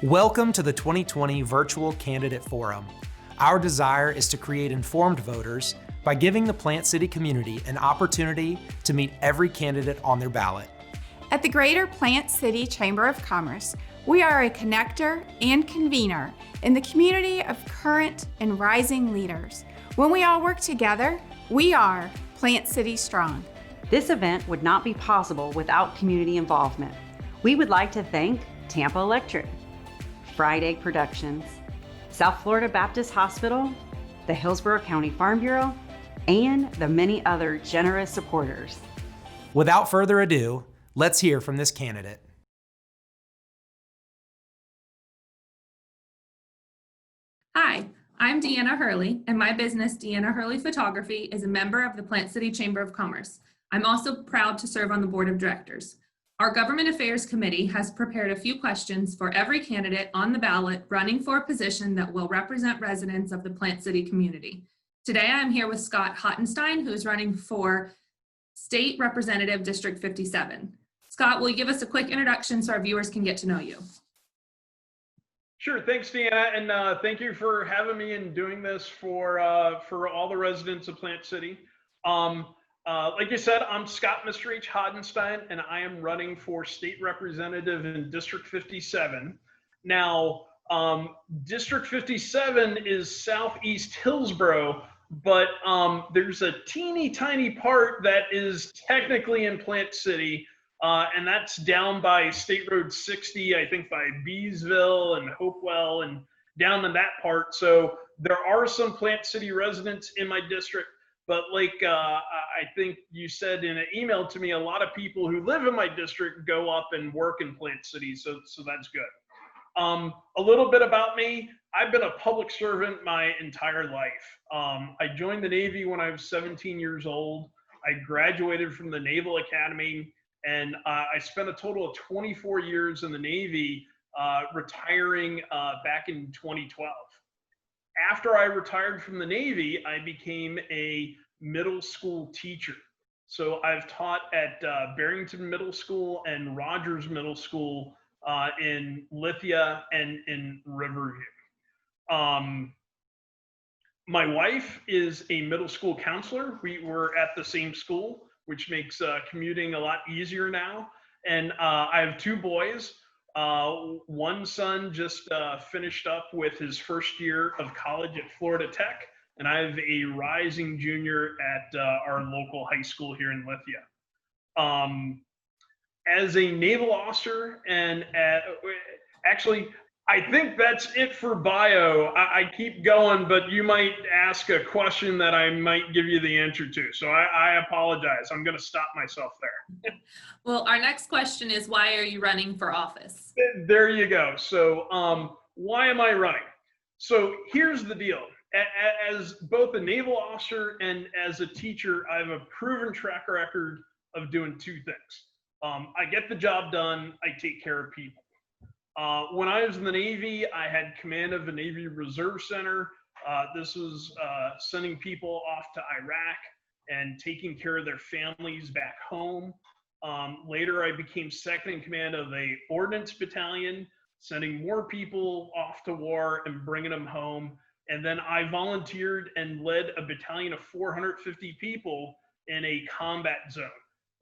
Welcome to the 2020 Virtual Candidate Forum. Our desire is to create informed voters by giving the Plant City community an opportunity to meet every candidate on their ballot. At the Greater Plant City Chamber of Commerce, we are a connector and convener in the community of current and rising leaders. When we all work together, we are Plant City Strong. This event would not be possible without community involvement. We would like to thank Tampa Electric, Fried Egg Productions, South Florida Baptist Hospital, the Hillsborough County Farm Bureau, and the many other generous supporters. Without further ado, let's hear from this candidate. Hi, I'm Deanna Hurley, and my business, Deanna Hurley Photography, is a member of the Plant City Chamber of Commerce. I'm also proud to serve on the board of directors. Our Government Affairs Committee has prepared a few questions for every candidate on the ballot running for a position that will represent residents of the Plant City community. Today, I'm here with Scott Hottenstein, who is running for State Representative District 57. Scott, will you give us a quick introduction so our viewers can get to know you? Sure, thanks, Deanna, and thank you for having me and doing this for all the residents of Plant City. Like you said, I'm Scott Mr. H. Hottenstein, and I am running for state representative in District 57. Now, District 57 is southeast Hillsborough, but there's a teeny tiny part that is technically in Plant City, and that's down by State Road 60, I think by Beesville and Hopewell and down in that part. So there are some Plant City residents in my district. But like I think you said in an email to me, a lot of people who live in my district go up and work in Plant City, so that's good. A little bit about me. I've been a public servant my entire life. I joined the Navy when I was 17 years old. I graduated from the Naval Academy, and I spent a total of 24 years in the Navy, retiring back in 2012. After I retired from the Navy, I became a middle school teacher. So I've taught at Barrington Middle School and Rogers Middle School in Lithia and in Riverview. My wife is a middle school counselor. We were at the same school, which makes commuting a lot easier now. And I have two boys. One son just finished up with his first year of college at Florida Tech, and I have a rising junior at our local high school here in Lithia. As a naval officer, and actually, I think that's it for bio. I keep going, but you might ask a question that I might give you the answer to. So I apologize. I'm going to stop myself there. Well, our next question is, why are you running for office? There you go. So why am I running? So here's the deal. As both a naval officer and as a teacher, I have a proven track record of doing two things. I get the job done. I take care of people. When I was in the Navy, I had command of the Navy Reserve Center. This was sending people off to Iraq and taking care of their families back home. Later, I became second in command of a ordnance battalion, sending more people off to war and bringing them home. And then I volunteered and led a battalion of 450 people in a combat zone.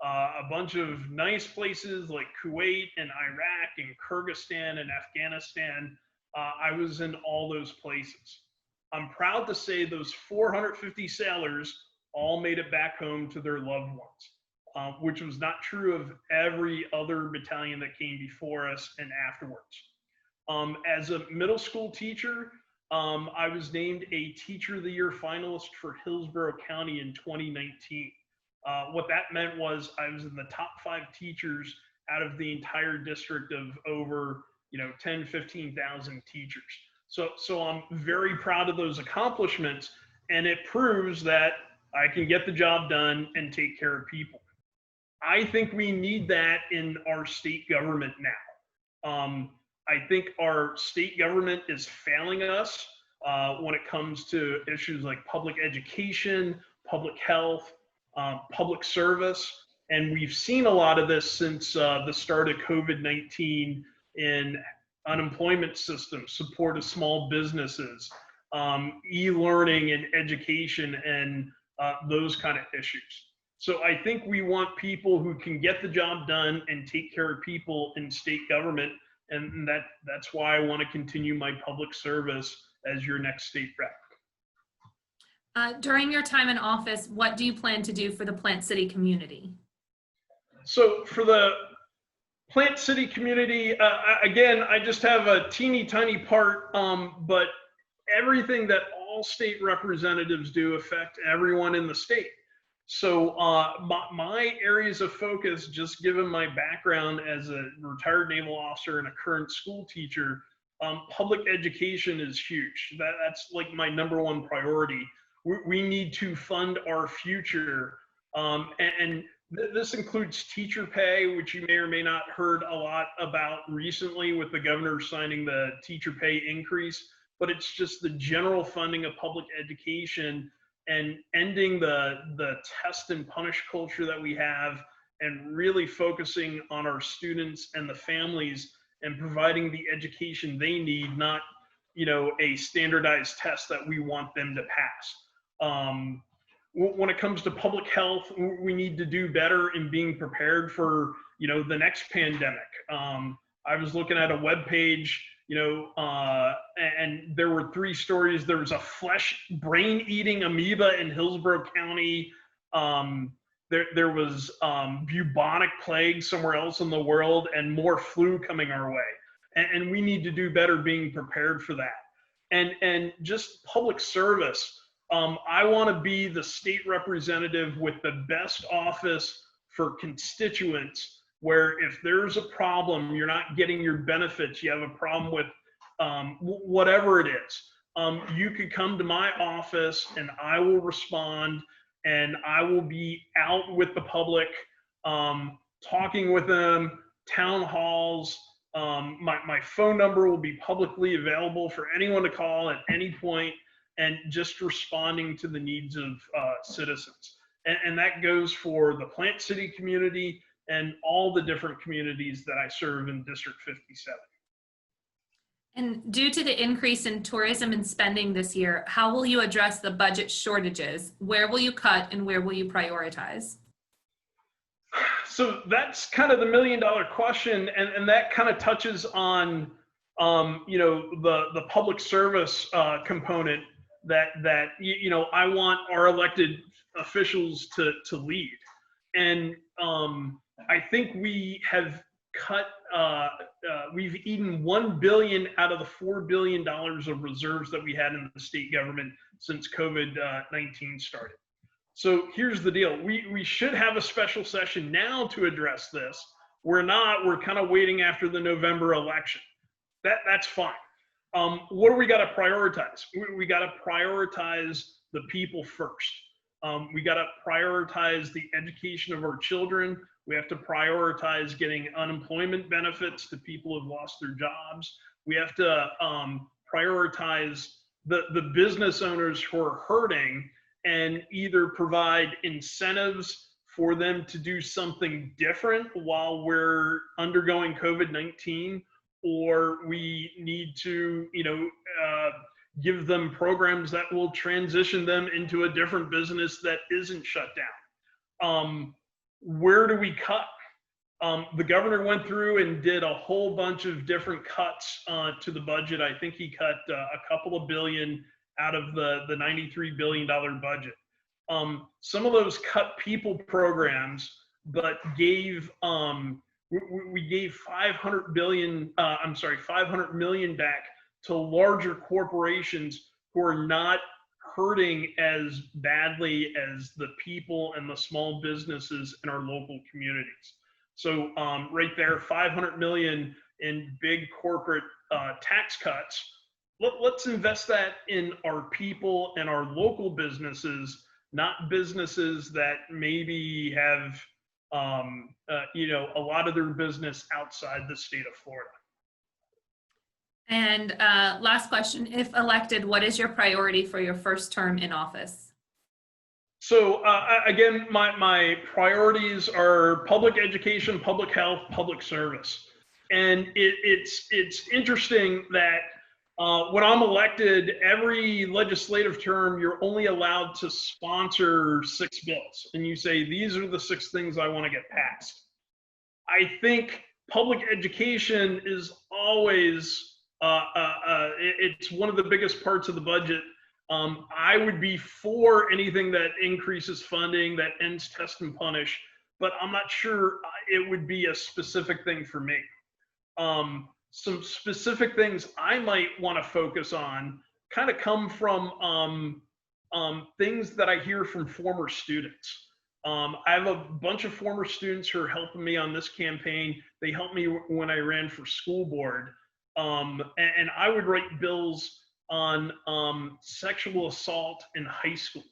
A bunch of nice places like Kuwait and Iraq and Kyrgyzstan and Afghanistan. I was in all those places. I'm proud to say those 450 sailors all made it back home to their loved ones, which was not true of every other battalion that came before us and afterwards. As a middle school teacher, I was named a Teacher of the Year finalist for Hillsborough County in 2019. What that meant was I was in the top 5 teachers out of the entire district of over 10, 15,000 teachers. So I'm very proud of those accomplishments, and it proves that I can get the job done and take care of people. I think we need that in our state government now. I think our state government is failing us when it comes to issues like public education, public health, public service, and we've seen a lot of this since the start of COVID-19 in unemployment system, support of small businesses, e-learning and education, and those kind of issues. So I think we want people who can get the job done and take care of people in state government, and that's why I want to continue my public service as your next state rep. During your time in office, what do you plan to do for the Plant City community? So for the Plant City community, again, I just have a teeny tiny part, but everything that all state representatives do affect everyone in the state. So my areas of focus, just given my background as a retired naval officer and a current school teacher, public education is huge. That's like my #1 priority. We need to fund our future. And this includes teacher pay, which you may or may not heard a lot about recently with the governor signing the teacher pay increase, but it's just the general funding of public education and ending the test and punish culture that we have, and really focusing on our students and the families and providing the education they need, not, a standardized test that we want them to pass. When it comes to public health, we need to do better in being prepared for, the next pandemic. I was looking at a webpage, and there were 3 stories. There was a brain-eating amoeba in Hillsborough County. There was bubonic plague somewhere else in the world, and more flu coming our way. And we need to do better being prepared for that. And just public service. I want to be the state representative with the best office for constituents, where if there's a problem, you're not getting your benefits, you have a problem with whatever it is, you could come to my office and I will respond, and I will be out with the public, talking with them, town halls. My phone number will be publicly available for anyone to call at any point, and just responding to the needs of citizens. And that goes for the Plant City community and all the different communities that I serve in District 57. And due to the increase in tourism and spending this year, how will you address the budget shortages? Where will you cut and where will you prioritize? So that's kind of the $1 million question, and that kind of touches on the public service component that I want our elected officials to lead. And I think we have cut, we've eaten $1 billion out of the $4 billion of reserves that we had in the state government since COVID-19 started. So here's the deal. We should have a special session now to address this. We're not. We're kind of waiting after the November election. That's fine. What do we got to prioritize? We got to prioritize the people first. We got to prioritize the education of our children. We have to prioritize getting unemployment benefits to people who've lost their jobs. We have to prioritize the business owners who are hurting, and either provide incentives for them to do something different while we're undergoing COVID-19, or we need to, give them programs that will transition them into a different business that isn't shut down. Where do we cut? The governor went through and did a whole bunch of different cuts to the budget. I think he cut a couple of billion out of the $93 billion budget. Some of those cut people programs, but gave we gave 500 million back to larger corporations who are not hurting as badly as the people and the small businesses in our local communities. So right there, 500 million in big corporate tax cuts. Let's invest that in our people and our local businesses, not businesses that maybe have a lot of their business outside the state of Florida. And last question, if elected, what is your priority for your first term in office? So again, my priorities are public education, public health, public service. And it's interesting that when I'm elected, every legislative term, you're only allowed to sponsor 6 bills. And you say, these are the 6 things I want to get passed. I think public education is always, it's one of the biggest parts of the budget. I would be for anything that increases funding, that ends test and punish, but I'm not sure it would be a specific thing for me. Some specific things I might want to focus on kind of come from things that I hear from former students. I have a bunch of former students who are helping me on this campaign. They helped me when I ran for school board. And I would write bills on sexual assault in high school.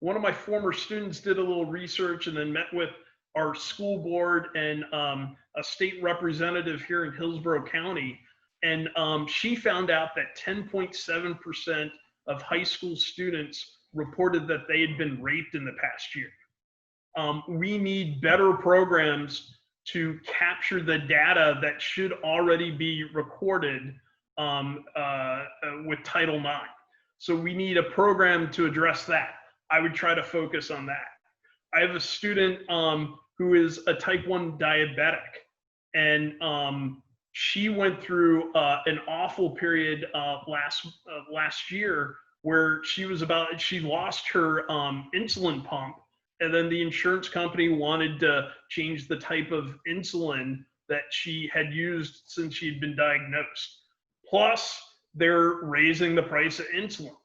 One of my former students did a little research and then met with our school board and a state representative here in Hillsborough County. And she found out that 10.7% of high school students reported that they had been raped in the past year. We need better programs to capture the data that should already be recorded with Title IX. So we need a program to address that. I would try to focus on that. I have a student who is a type 1 diabetic, and she went through an awful period last year where she lost her insulin pump, and then the insurance company wanted to change the type of insulin that she had used since she'd been diagnosed. Plus, they're raising the price of insulin.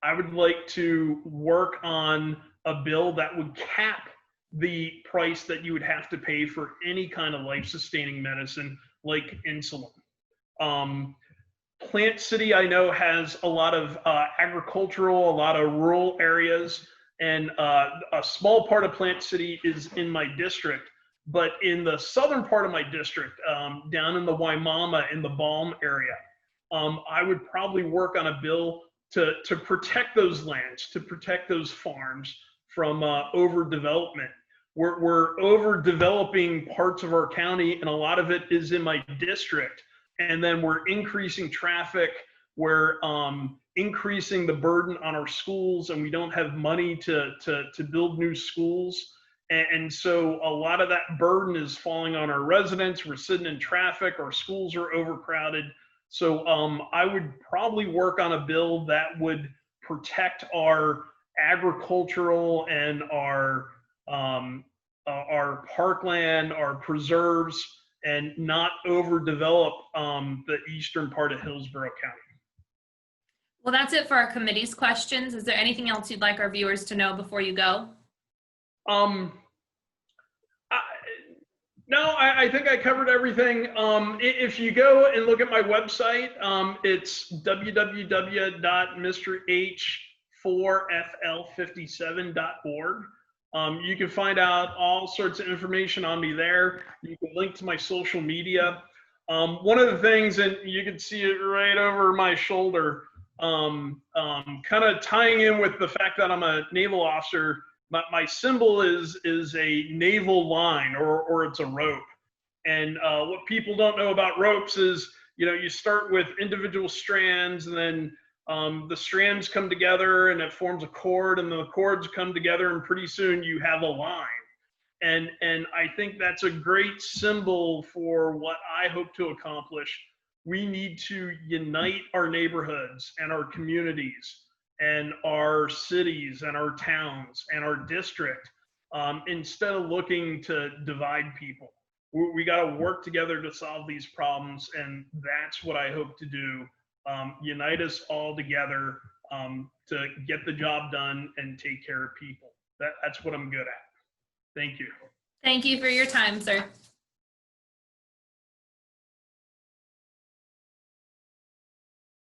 I would like to work on a bill that would cap the price that you would have to pay for any kind of life-sustaining medicine like insulin. Plant City, I know, has a lot of agricultural, a lot of rural areas, and a small part of Plant City is in my district. But in the southern part of my district, down in the Waimama, in the Balm area, I would probably work on a bill to protect those lands, to protect those farms from overdevelopment. We're overdeveloping parts of our county, and a lot of it is in my district. And then we're increasing traffic, we're increasing the burden on our schools, and we don't have money to build new schools. And so a lot of that burden is falling on our residents. We're sitting in traffic, our schools are overcrowded. So I would probably work on a bill that would protect our agricultural and our parkland, our preserves, and not overdevelop the eastern part of Hillsborough County. Well, that's it for our committee's questions. Is there anything else you'd like our viewers to know before you go? No, I think I covered everything. If you go and look at my website, it's www.mrh4fl57.org. You can find out all sorts of information on me there. You can link to my social media. One of the things, and you can see it right over my shoulder, kind of tying in with the fact that I'm a naval officer, my symbol is a naval line, or it's a rope. And what people don't know about ropes is, you start with individual strands, and then the strands come together and it forms a cord, and the cords come together, and pretty soon you have a line. And I think that's a great symbol for what I hope to accomplish. We need to unite our neighborhoods and our communities and our cities and our towns and our district, instead of looking to divide people. We got to work together to solve these problems, and that's what I hope to do. Unite us all together to get the job done and take care of people. That's what I'm good at. Thank you. Thank you for your time, sir.